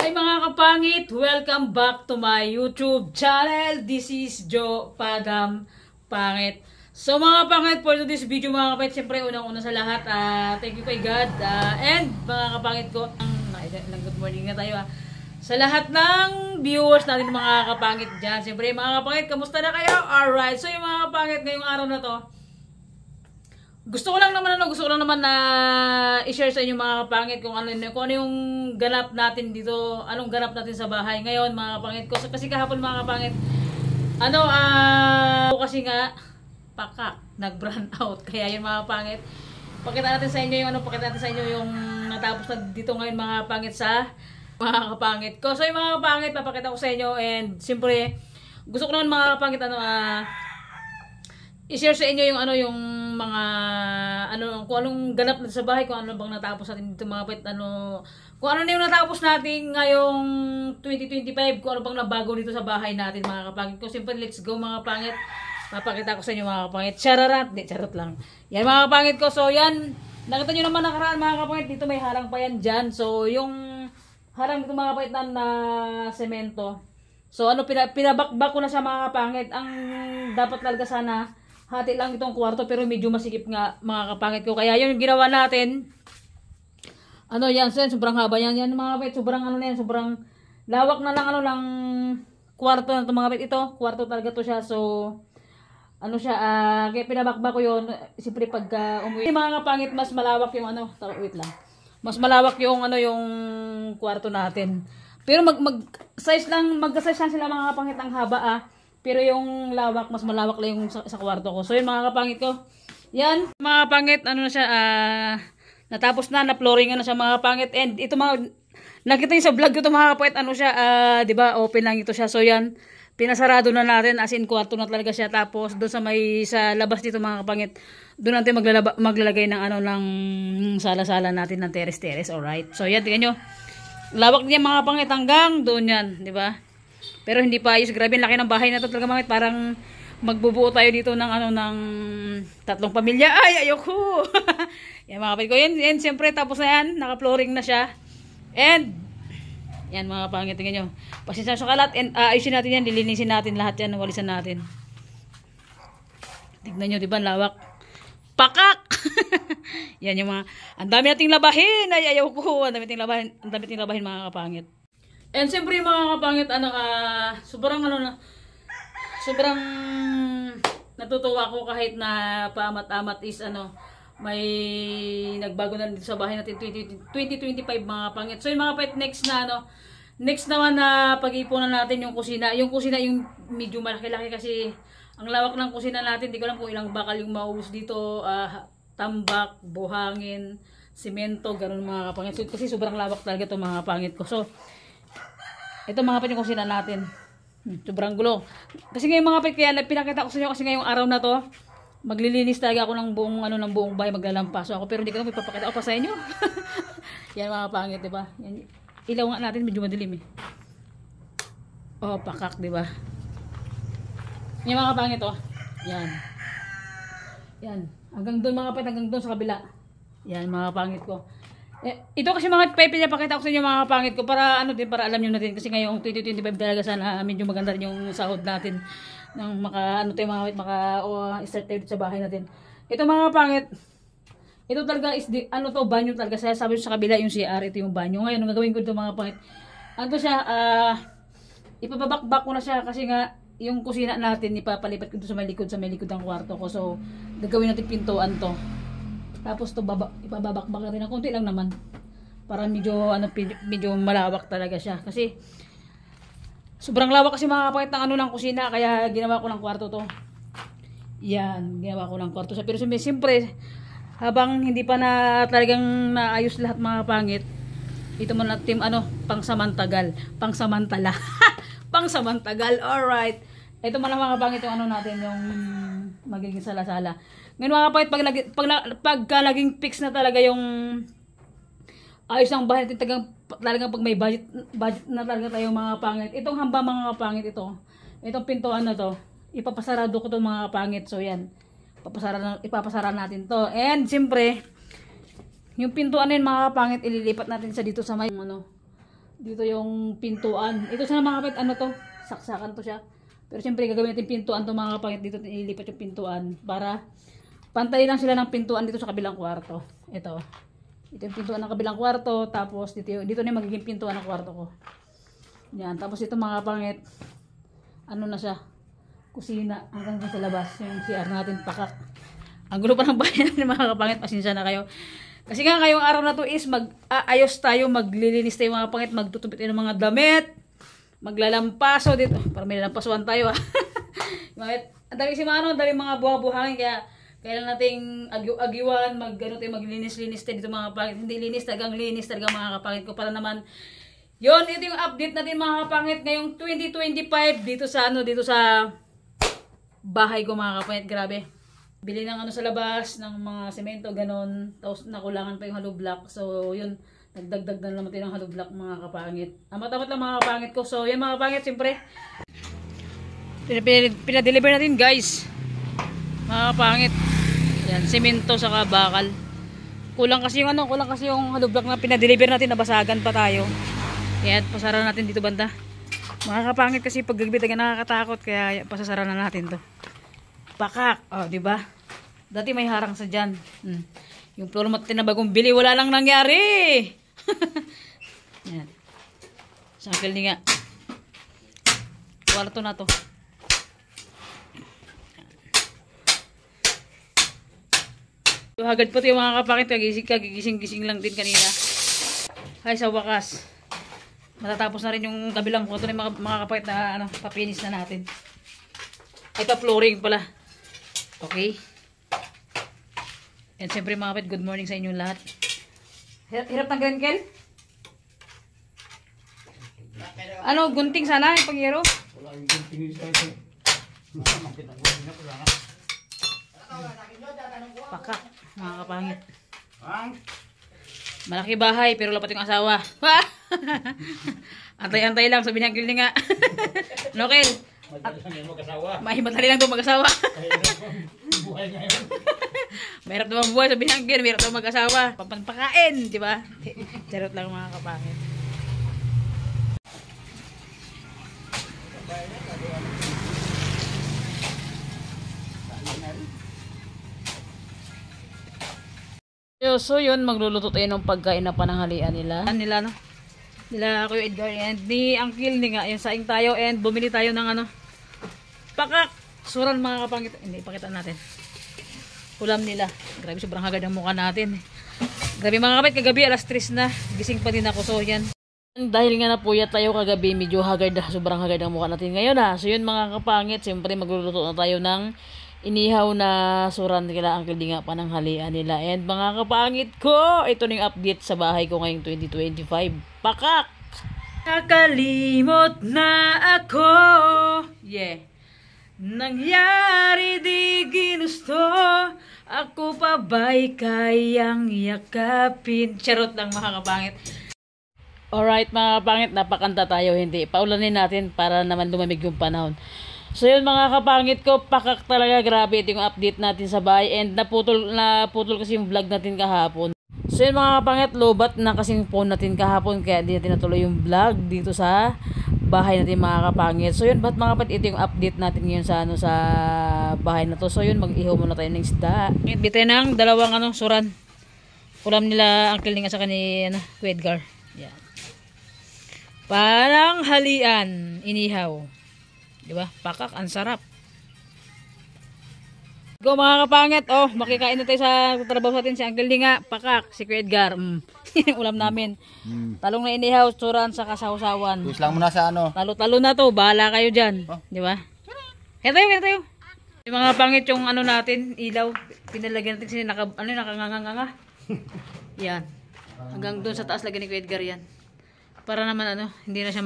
Hi mga kapangit! Welcome back to my YouTube channel. This is Joe Padam Pangit. So mga kapangit, for this video mga kapangit, siyempre unang-una sa lahat, thank you kay God. And mga kapangit ko, good morning na tayo sa lahat ng viewers natin mga kapangit dyan. Siyempre mga kapangit, kamusta na kayo? Alright, so yung mga kapangit ngayong araw na to, gusto ko lang naman na i-share sa inyo mga kapangit kung ano yung ganap natin dito, anong ganap natin sa bahay ngayon mga kapangit ko. Kasi kahapon mga kapangit, kasi nga pakak, nag-brand out. Kaya yun mga kapangit, pakita natin sa inyo yung natapos na dito ngayon mga kapangit sa mga kapangit ko. So yung mga kapangit, papakita ko sa inyo, and siyempre gusto ko naman mga kapangit i-share sa inyo yung mga kung anong ganap natin sa bahay, kung ano bang natapos natin dito mga kapit, kung ano na yung natapos natin ngayong 2025, kung ano bang nabago dito sa bahay natin mga kapangit ko. Simple, let's go mga kapangit. Mapakita ko sa inyo mga kapangit. Charot lang. Yan mga kapangit ko. So yan, nakita nyo naman nakaraan mga kapangit, dito may harang pa yan dyan. So yung harang dito mga kapangit na semento. So pinabakbak ko na sa mga kapangit. Ang dapat talaga sana hati lang itong kwarto, pero medyo masikip nga mga kapangit ko. Kaya yun ginawa natin. Yan, sobrang haba yan mga kapit. Sobrang sobrang lawak na lang kwarto na ito mga kapit. Ito, kwarto talaga to siya. So kaya pinabakbak ko yun. Siyempre pagka umuwi mga kapangit, mas malawak yung wait lang. Mas malawak yung yung kwarto natin. Pero mag-size lang sila mga kapangit, ang haba pero yung lawak, mas malawak lang yung sa kwarto ko. So yun mga kapangit ko. Yan, mga kapangit, natapos na-flooringan na siya mga kapangit. And ito nakita niyo sa vlog ko ito mga kapangit, di ba, open lang ito siya. So yan, pinasarado na natin, as in kwarto na talaga siya. Tapos doon sa labas dito mga kapangit, doon natin maglalagay ng ng sala-sala natin ng teres-teres, alright. So yan, tingnan nyo. Lawak niya mga kapangit hanggang doon yan, di ba? Pero hindi pa ayos. Grabe, laki ng bahay na to talaga mga. Parang magbubuo tayo dito ng ng 3 pamilya. Ay, ayoko. Yan mga kapatid ko. Yan, siyempre tapos na yan. Naka-flooring na siya. And yan mga kapangit, tingnan nyo. Pasensya sa kalat. And ayusin natin yan. Lilinisin natin lahat yan. Walisan natin. Tignan nyo, diba? Lawak. Pakak! Yan yung mga. Ang dami nating labahin. Ay, ayoko. Ang dami nating labahin mga kapangit. And siyempre mga kapangit, sobrang sobrang natutuwa ako kahit na paamat-amat is may nagbago na dito sa bahay natin 2025 mga kapangit. So yung mga kapangit, next naman na pag-iipunan natin yung kusina. Yung kusina yung medyo malaki-laki kasi ang lawak ng kusina natin, di ko alam kung ilang bakal yung maubos dito, tambak, buhangin, simento, ganun mga kapangit. So, kasi sobrang lawak talaga ito mga kapangit ko. So ito mga kapit yung kusina natin. Sobrang gulo. Kasi ngayon mga kapit, kaya pinakita ko sa inyo kasi ngayong araw na to, maglilinis talaga ako ng buong bahay, maglalampaso ako. Pero hindi ko na ipapakita ko pa sa inyo. Yan mga pangit, di ba? Ilaw nga natin, medyo madilim eh. Oh, pakak, di ba? Yan mga pangit, oh. Yan. Yan. Hanggang doon mga kapit, hanggang doon sa kabila. Yan mga pangit ko. Ito kasi mga pinapakita ko sa inyo mga pangit ko para para alam niyo natin kasi ngayong 2025 talaga sana medyo maganda rin yung sahod natin ng start tayo sa bahay natin. Ito mga pangit, ito talaga is banyo talaga. Saya sabi sa kabila yung CR, ito yung banyo. Ngayon ang gagawin ko dito mga pangit, ipababakbak ko na siya kasi nga yung kusina natin ipapalipat ko sa may likod ng kwarto ko. So gagawin natin pintuan to. Tapos to ipababakbak rin ng konti lang naman para medyo malawak talaga siya kasi sobrang lawak kasi mga kapangit ng ng kusina, kaya ginawa ko ng kwarto to. Yan, ginawa ko ng kwarto siya. Pero siyempre habang hindi pa na talagang naayos lahat mga kapangit, ito man natin pangsamantala. Pangsamantagal. Alright. Ito man lang mga kapangit yung natin yung magiging sala-sala. Ngayon mga kapangit, pagka naging fix na talaga yung ayos ng bahay natin, talagang pag may budget na talaga tayo mga kapangit. Itong hamba mga kapangit itong pintuan na to, ipapasarado ko to mga kapangit. So yan, ipapasara natin to. And siyempre, yung pintuan na yun mga kapangit, ililipat natin sa dito sa may Dito yung pintuan. Ito sana mga kapit, ano to? Saksakan to siya. Pero siyempre gagawin natin pintuan to mga kapangit. Dito ililipat yung pintuan para pantay lang sila ng pintuan dito sa kabilang kwarto. Ito. Ito yung pintuan ng kabilang kwarto. Tapos dito na yung magiging pintuan ng kwarto ko. Yan. Tapos ito mga kapangit, ano na siya? Kusina. Hanggang sa labas. Yung CR natin, pakak. Ang gulo pa ng bayan ng mga kapangit. Pasensya na kayo. Kasi nga ngayong araw na to is mag-aayos tayo, maglilinis tayo mga kapangit, magtutupit tayo ng mga damit, maglalampaso dito. Para may lalampasuan tayo ha. Ang dami si Mano, ang dami mga buha-buhangin, kaya lang nating agiwan, maglinis-linis tayo dito mga kapangit. Hindi linis, talagang mga kapangit ko. Para naman, yon, ito yung update natin mga kapangit ngayong 2025 dito sa bahay ko mga kapangit. Grabe. Bili ng sa labas, ng mga semento, ganon. Tapos nakulangan pa yung hollow block. So, yun. Nagdagdag na naman tayo ng hollow block mga kapangit. Amat-amat lang mga kapangit ko. So, yun mga kapangit, siyempre. Pinadeliver natin guys. Mga kapangit. Yan, semento saka bakal. Kulang kasi yung hollow block na pinadeliver natin. Nabasagan pa tayo. Yan, pasara natin dito banda. Mga kapangit kasi pag gabi taga nakakatakot. Kaya pasasara na natin to. Pakak. Oh, di ba? Dati may harang sa dyan. Yung floor mat na bagong bili, wala lang nangyari. Yan. Sakil ni nga. Kwarto na to. Hagad po ito yung mga kapakit. Kagigising-gising lang din kanina. Ay, sa wakas. Matatapos na rin yung kabilang kwarto ng mga kapakit na papinis na natin. Ito flooring pala. Okay. And siyempre mga kapit, good morning sa inyong lahat. Hirap ng ganun, Kel? Ano, gunting sana yung pangyero? Wala yung gunting sa ito. Pakak, mga kapangit. Malaki bahay, pero lapat yung asawa. Antay-antay lang, sabi niya, Kel nga. No, Kel? Madali lang ito mag-asawa. Mahirap naman buhay, sabi niya, Kel, mahirap naman mag-asawa. Pampanpakain, di ba? Charot lang mga kapangit. So yun, magluluto tayo ng pagkain na pananghalian nila. Nila Kuya Edgar and ni Uncle ni nga. Yung saing tayo and bumili tayo ng pakak. Suran mga kapangit. Hindi, ipakita natin. Ulam nila. Grabe, sobrang hagad ang mukha natin. Grabe mga kapit, kagabi alas 3 na. Gising pa din ako. So yan. Dahil nga napuyat tayo kagabi, medyo hagad. Sobrang hagad ang mukha natin ngayon ha. So yun mga kapangit, siyempre magluluto na tayo ng inihaw na suran kila Uncle di nga pananghalian nila. And mga kapangit ko, ito na yung update sa bahay ko ngayong 2025. Pakak! Nakalimot na ako. Yeah. Nangyari di ginusto. Ako pa ba'y kayang yakapin? Charot lang mga kapangit. Alright mga kapangit, napakanta tayo. Hindi, paulanin natin para naman lumamig yung panahon. So yun mga kapangit ko, pakak talaga, grabe. Ito yung update natin sa bahay. And naputol kasi yung vlog natin kahapon. So yun mga kapangit, lobat na kasing phone natin kahapon. Kaya di natin natuloy yung vlog dito sa bahay natin mga kapangit. So yun, ba't mga kapangit, ito yung update natin ngayon sa bahay na to. So yun, mag-ihaw muna tayo ng isda. Bitayin ng dalawang suran. Ulam nila Uncle Ning at saka ni Kuya Edgar. Yan. Pananghalian, inihaw. Diba? Pakak, ang sarap. Go mga kapangit. Oh, makikain na tayo sa trabaho natin si Uncle Ning, pakak, si Kuya Edgar. Ulam namin. Talong na inihaw, suran sa kasawsawan. Push lang muna sa Talo-talo na to, bahala kayo dyan. Oh. Diba? Kaya tayo. Yung mga pangit yung natin, ilaw, pinalagyan natin sila, nakanganganga. Yan. Hanggang doon sa taas lagyan ni Kuya Edgar yan. Para naman hindi na siya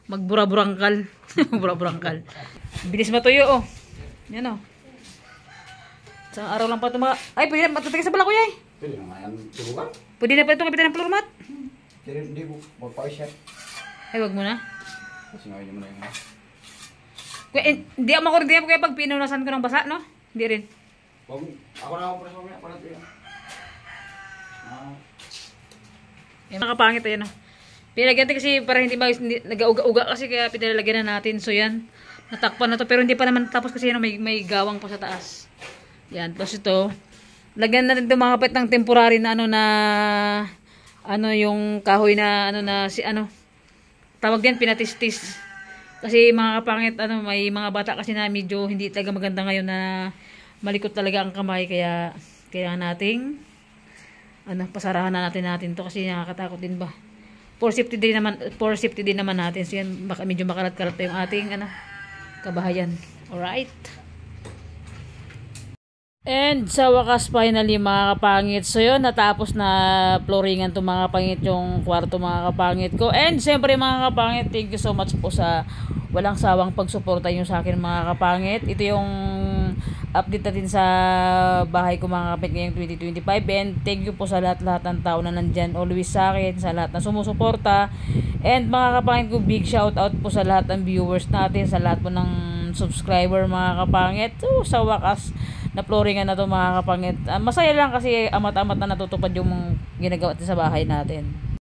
magbura-burangkal. Bura-burangkal. Bilis matuyo oh. Yan oh. Isang araw lang pa ito ay, pwede na matutagay sa bala kuya eh. Pwede na yan, tubukan. Pwede na pa ito kapitan ng floor mat. Hindi po, magpa-ice yan. Ay, wag mo na. Kasi nga yun mo na yung Kuya, hindi ako makurintiyan kaya pag pinunasan ko ng basa, no? Hindi rin. Ako na ako para sa mamaya, para ito yan. Yung mga kapangit, ayan oh. Pinalagyan natin kasi para hindi nag-uga-uga kasi kaya pinalagyan na natin. So yan, natakpan na to pero hindi pa naman tapos kasi may gawang pa sa taas. Yan, tapos ito, lagyan natin ito mga kapit ng temporary na yung kahoy na tawag din pinatistis. Kasi mga kapangit may mga bata kasi na medyo hindi talaga maganda ngayon na malikot talaga ang kamay kaya nating pasarahan na natin to kasi nakakatakot din ba. For safety din naman natin. So yan, baka medyo makalat-kalat pa yung ating kabahayan. Alright. And sa wakas finally mga kapangit. So yun, natapos na flooringan to mga kapangit yung kwarto mga kapangit ko. And siyempre mga kapangit, thank you so much po sa walang sawang pagsuporta nyo sa akin mga kapangit. Ito yung update natin sa bahay ko mga kapit ngayong 2025 and thank you po sa lahat-lahat ng tao na nandyan always sa akin, sa lahat na sumusuporta and mga kapangit ko, big shout out po sa lahat ng viewers natin, sa lahat po ng subscriber mga kapangit. So, sa wakas na flooringan na to mga kapangit, masaya lang kasi amat-amat na natutupad yung ginagawa natin sa bahay natin.